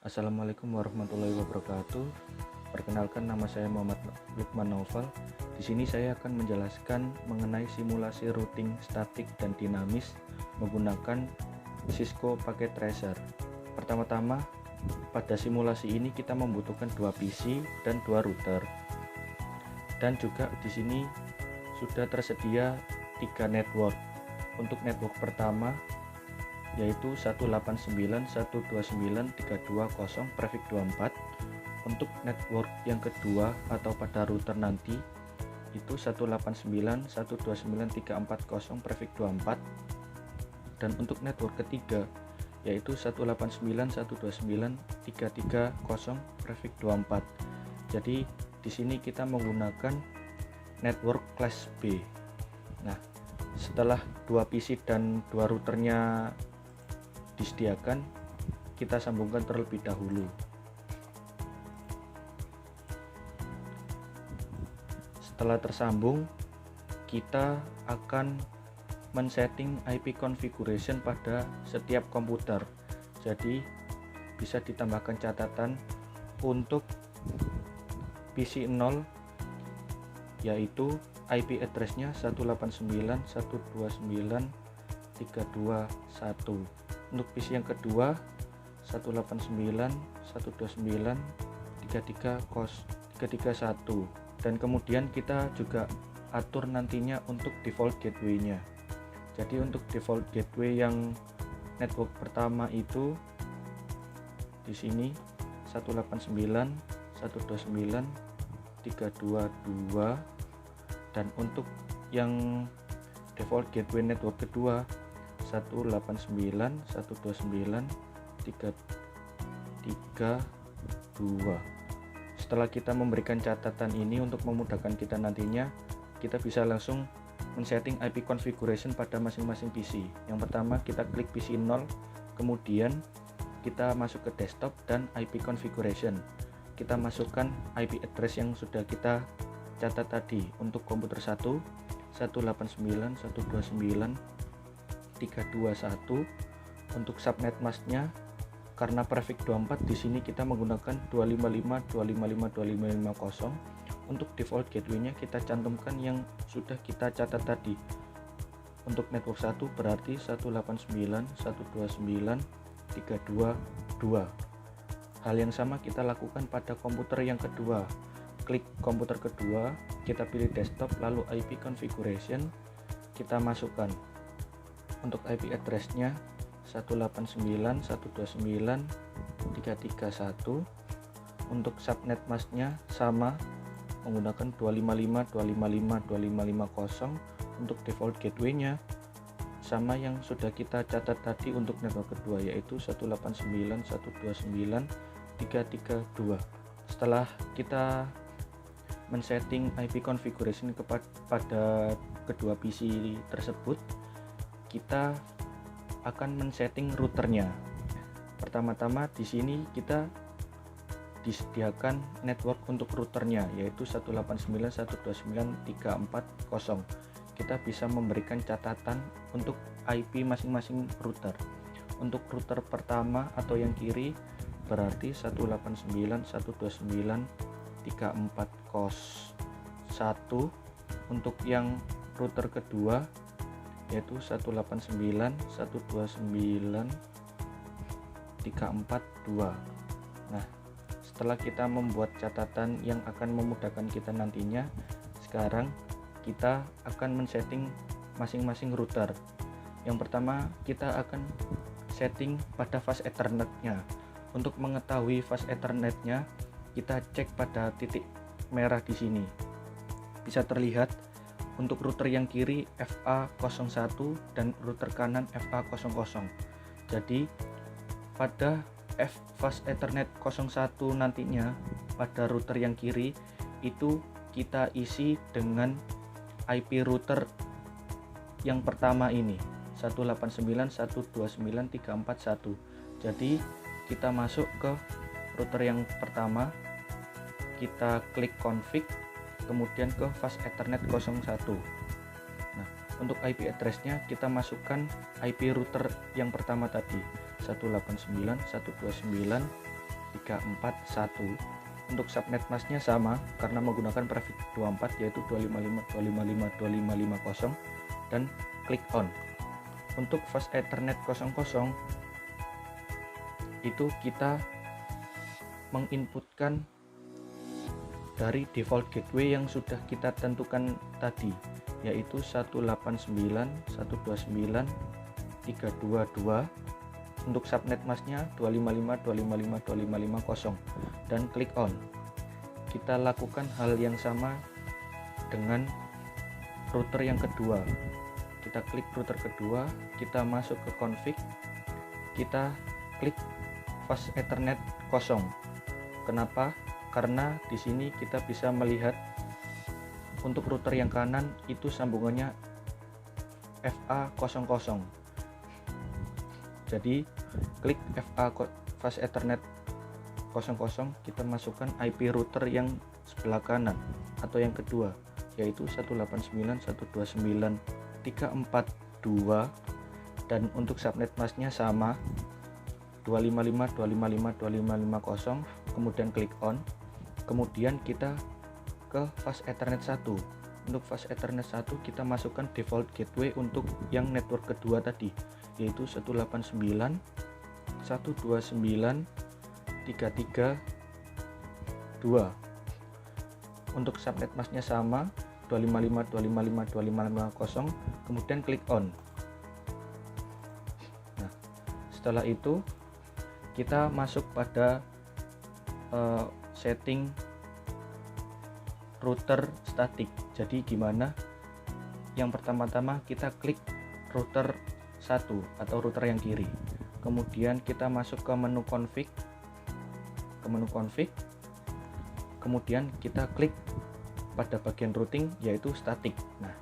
Assalamualaikum warahmatullahi wabarakatuh. Perkenalkan, nama saya Muhammad Lukman Naufal. Di sini saya akan menjelaskan mengenai simulasi routing statik dan dinamis menggunakan Cisco Packet Tracer. Pertama-tama, pada simulasi ini kita membutuhkan 2 PC dan 2 router. Dan juga di sini sudah tersedia 3 network. Untuk network pertama yaitu 189.129.320 prefix 24. Untuk network yang kedua atau pada router nanti itu 189.129.340 prefix 24. Dan untuk network ketiga yaitu 189.129.330 prefix 24. Jadi di sini kita menggunakan network kelas B. Nah, setelah 2 PC dan 2 routernya disediakan, kita sambungkan terlebih dahulu. Setelah tersambung, kita akan men-setting IP configuration pada setiap komputer. Jadi bisa ditambahkan catatan untuk PC 0 yaitu IP address-nya 189.129.321. Untuk PC yang kedua 189.129.331, dan kemudian kita juga atur nantinya untuk default gateway-nya. Jadi untuk default gateway yang network pertama itu di sini 189.129.322, dan untuk yang default gateway network kedua 189.129.332. Setelah kita memberikan catatan ini untuk memudahkan kita nantinya, kita bisa langsung men-setting IP configuration pada masing-masing PC. Yang pertama kita klik PC 0, kemudian kita masuk ke desktop dan IP configuration. Kita masukkan IP address yang sudah kita catat tadi. Untuk komputer 1 189.129.321. Untuk subnet masknya karena prefix 24 di sini kita menggunakan 255.255.255.0. Untuk default gateway-nya kita cantumkan yang sudah kita catat tadi. Untuk network 1 berarti 189.129.322. Hal yang sama kita lakukan pada komputer yang kedua. Klik komputer kedua, kita pilih desktop, lalu IP configuration kita masukkan. Untuk IP address-nya 189.129.331. Untuk subnet masknya sama, menggunakan 255.255.255.0. Untuk default gateway-nya sama yang sudah kita catat tadi untuk network kedua, yaitu 189.129.332. Setelah kita men-setting IP configuration kepada kedua PC tersebut, kita akan men-setting routernya. Pertama-tama di sini kita disediakan network untuk routernya yaitu 189.129.340. Kita bisa memberikan catatan untuk IP masing-masing router. Untuk router pertama atau yang kiri berarti 189.129.340. Untuk yang router kedua yaitu 189.129.342. Nah, setelah kita membuat catatan yang akan memudahkan kita nantinya, sekarang kita akan men-setting masing-masing router. Yang pertama kita akan setting pada fast Ethernet-nya. Untuk mengetahui fast Ethernet-nya, kita cek pada titik merah di sini. Bisa terlihat untuk router yang kiri FA01 dan router kanan FA00. Jadi pada fast Ethernet 01 nantinya pada router yang kiri itu kita isi dengan IP router yang pertama ini 189.129.341. Jadi kita masuk ke router yang pertama, kita klik config, kemudian ke fast Ethernet 01. Nah, untuk IP address-nya kita masukkan IP router yang pertama tadi 189.129.341. 341. Untuk subnet masknya sama karena menggunakan prefix 24 yaitu 255.255.255.0 dan klik on. Untuk fast Ethernet 00 itu kita menginputkan dari default gateway yang sudah kita tentukan tadi, yaitu 189.129.322. Untuk subnet masknya 255.255.255.0 dan klik on. Kita lakukan hal yang sama dengan router yang kedua. Kita klik router kedua, kita masuk ke config, kita klik fast Ethernet 0. Kenapa? Karena di sini kita bisa melihat untuk router yang kanan itu sambungannya FA00. Jadi klik FA fast Ethernet 00, kita masukkan IP router yang sebelah kanan atau yang kedua, yaitu 189.129.342, dan untuk subnet masknya sama 255.255.255.0, kemudian klik on. Kemudian kita ke fast Ethernet 1. Untuk fast Ethernet 1 kita masukkan default gateway untuk yang network kedua tadi, yaitu 189.129.332. Untuk subnet masknya sama 255.255.255.0, kemudian klik on. Nah, setelah itu kita masuk pada setting router statik. Jadi gimana? Yang pertama-tama kita klik router 1 atau router yang kiri. Kemudian kita masuk ke menu config. Kemudian kita klik pada bagian routing yaitu statik. Nah,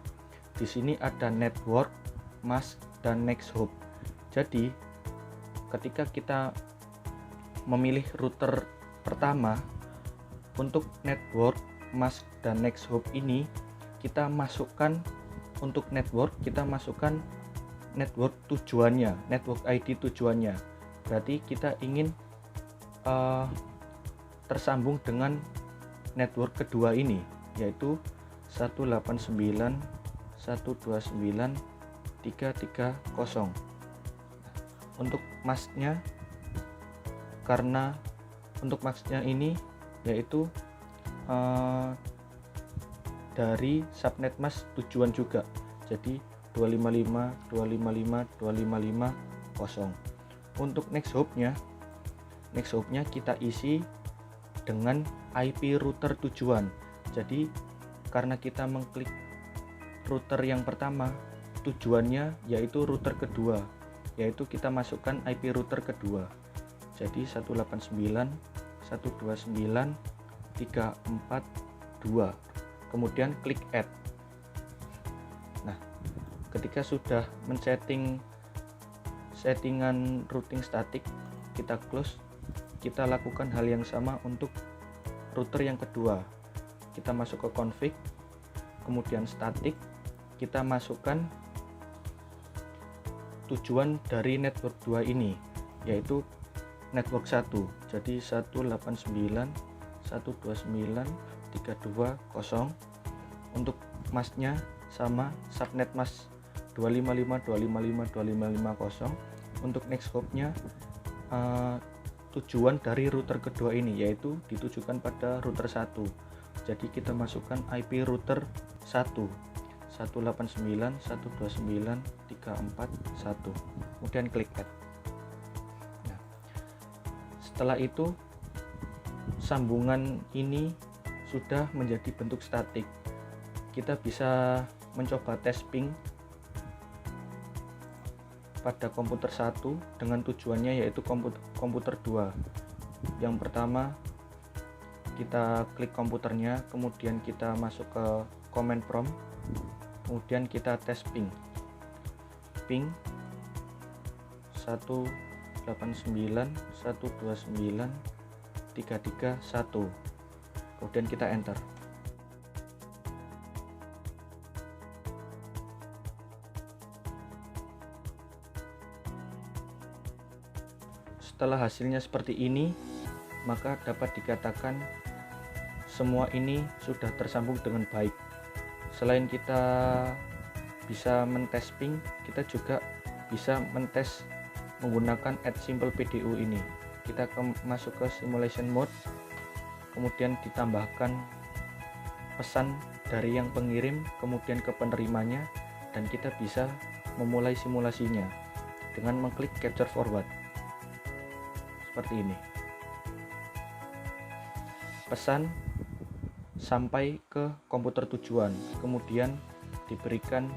di sini ada network, mask, dan next hop. Jadi ketika kita memilih router pertama, untuk network, mask, dan next hop ini kita masukkan, untuk network kita masukkan network tujuannya, network ID tujuannya. Berarti kita ingin tersambung dengan network kedua ini, yaitu 189.129.330. Untuk masknya, karena untuk masknya ini yaitu dari subnet mask tujuan juga, jadi 255.255.255.0. Untuk next hopnya kita isi dengan IP router tujuan. Jadi karena kita mengklik router yang pertama, tujuannya yaitu router kedua, yaitu kita masukkan IP router kedua, jadi 189.129.342. kemudian klik add. Nah, ketika sudah settingan routing statik, kita close. Kita lakukan hal yang sama untuk router yang kedua. Kita masuk ke config, kemudian statik, kita masukkan tujuan dari network 2 ini, yaitu network 1, jadi 189.129.320. Untuk masknya sama, subnet mask 255.255.255.0. Untuk next hopnya tujuan dari router kedua ini, yaitu ditujukan pada router 1, jadi kita masukkan IP router 1, 189.129.341, kemudian klik add. Nah, setelah itu sambungan ini sudah menjadi bentuk statik. Kita bisa mencoba tes ping pada komputer 1 dengan tujuannya yaitu komputer 2. Yang pertama, kita klik komputernya, kemudian kita masuk ke command prompt, kemudian kita tes ping 189.129.331, kemudian kita enter. Setelah hasilnya seperti ini, maka dapat dikatakan semua ini sudah tersambung dengan baik. Selain kita bisa mentes ping, kita juga bisa mentes menggunakan add simple PDU ini. Kita masuk ke simulation mode, kemudian ditambahkan pesan dari yang pengirim kemudian ke penerimanya, dan kita bisa memulai simulasinya dengan mengklik capture forward seperti ini. Pesan sampai ke komputer tujuan, kemudian diberikan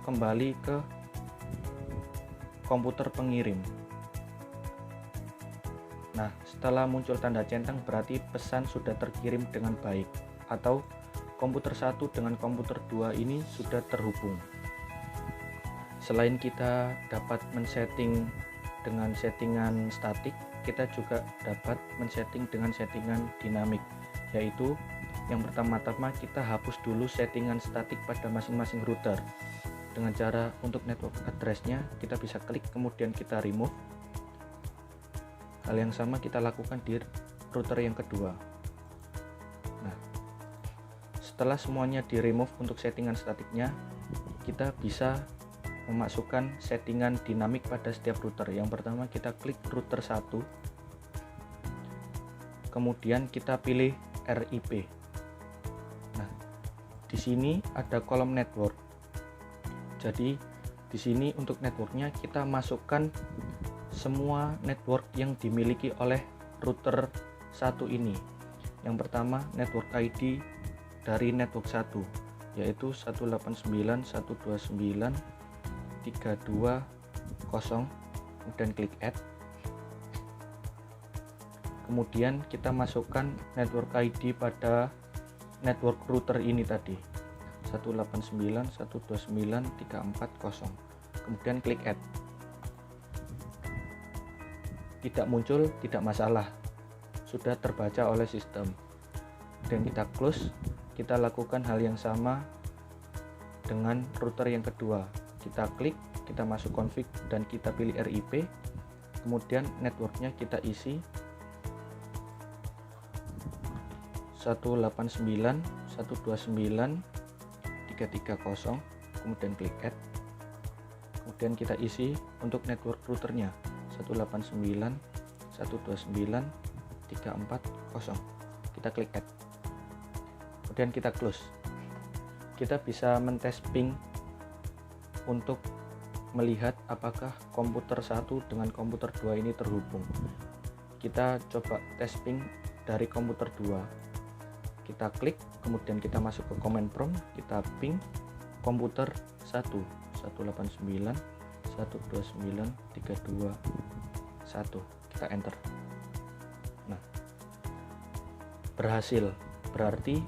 kembali ke komputer pengirim. Nah, setelah muncul tanda centang berarti pesan sudah terkirim dengan baik, atau komputer 1 dengan komputer 2 ini sudah terhubung. Selain kita dapat men-setting dengan settingan statik, kita juga dapat men-setting dengan settingan dinamik, yaitu yang pertama-tama kita hapus dulu settingan statik pada masing-masing router. Dengan cara untuk network address-nya kita bisa klik kemudian kita remove. Hal yang sama kita lakukan di router yang kedua. Nah, setelah semuanya di remove untuk settingan statiknya, kita bisa memasukkan settingan dinamik pada setiap router. Yang pertama kita klik router 1, kemudian kita pilih RIP. Nah, di sini ada kolom network. Jadi di sini untuk networknya kita masukkan semua network yang dimiliki oleh router 1 ini. Yang pertama network ID dari network 1, yaitu 189.129.320, kemudian klik add. Kemudian kita masukkan network ID pada network router ini tadi, 189.129.340, kemudian klik add. Tidak muncul, tidak masalah, sudah terbaca oleh sistem. Dan kita close. Kita lakukan hal yang sama dengan router yang kedua. Kita klik, kita masuk config dan kita pilih RIP, kemudian networknya kita isi 189.129.330, kemudian klik add. Kemudian kita isi untuk network routernya 189.129.340, kita klik add, kemudian kita close. Kita bisa mentes ping untuk melihat apakah komputer 1 dengan komputer 2 ini terhubung. Kita coba tes ping dari komputer 2. Kita klik, kemudian kita masuk ke command prompt, kita ping komputer 1, 189.129.321, kita enter. Nah, berhasil, berarti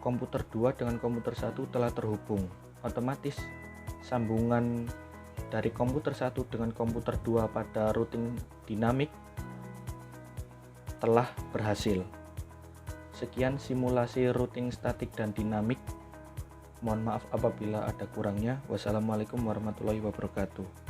komputer 2 dengan komputer 1 telah terhubung. Otomatis sambungan dari komputer 1 dengan komputer 2 pada routing dinamik telah berhasil. Sekian simulasi routing statik dan dinamik. Mohon maaf apabila ada kurangnya. Wassalamualaikum warahmatullahi wabarakatuh.